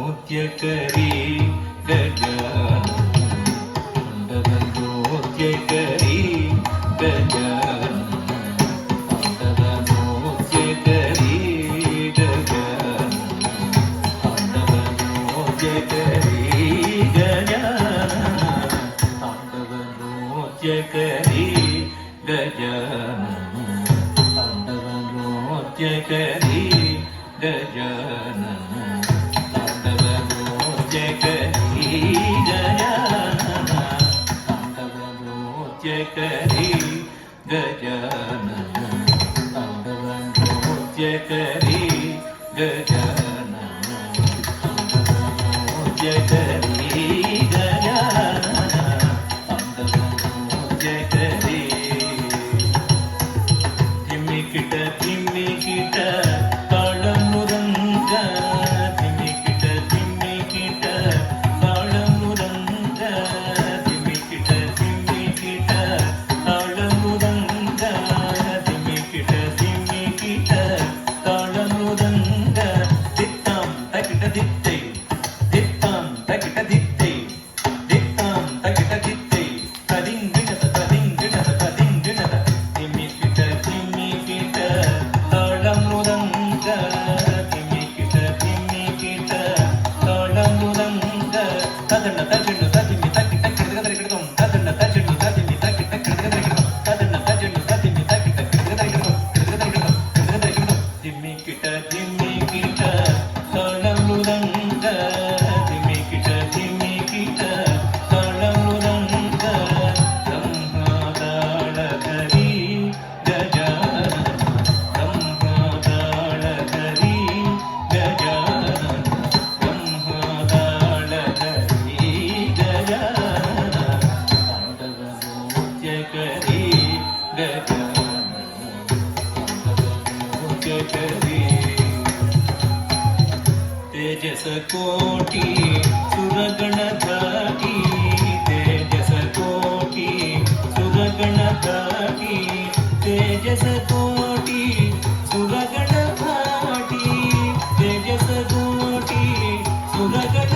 ताण्डवनृत्यकरी ताण्डवनृत्यकरी ताण्डवनृत्यकरी ताण्डवनृत्यकरी ताण्डवनृत्यकरी ताण्डवनृत्यकरी ताण्डवनृत्यकरी ताण्डवनृत्यकरी ताण्डवनृत्यकरी திம்மிக்கிட்ட திம்மிக்கிட்ட தாளமுரங்க திம்மிக்கிட்ட திம்மிக்கிட்ட தாளமுரங்க திம்மிக்கிட்ட திம்மிக்கிட்ட தாளமுரங்க திம்மிக்கிட்ட திம்மிக்கிட்ட தாளமுரங்க தித்தாம் தக்கிட்ட தித்தை தித்தாம் தக்கிட்ட தித்தை தித்தாம் தக்கிட்ட தித்தை ததிங்கிடத ததிங்கிடத ததிங்கிடத திம்மிக்கிட்ட திம்மிக்கிட்ட தாளமுரங்க திம்மிக்கிட்ட திம்மிக்கிட்ட தாளமுரங்க ததன தஜனு ததிமி தக்கிட்ட கிடதகிடதம் ததன தஜனு ததிமி தக்கிட்ட கிடதகிடதம் ததன தஜனு ததிமி தக்கிட்ட கிடதகிடதம் கிடதகிடதம் திம்மிக்கிட்ட திம்மிக்கிட்ட தாளமுரங்க திம்மிக்கிட்ட திம்மிக்கிட்ட தாளமுரங்க பிரம்மாதாளகரி பிரம்மாதாளகரி பிரம்மாதாளகரி தாண்டவனೃತ್ಯಕರಿ ತಾಂಡವನೃತ್ಯಕರಿ तेजस कोटि सुरगण घाटी तेजस कोटि सुरगण घाटी तेजस कोटि सुरगण घाटी तेजस कोटि सुरगण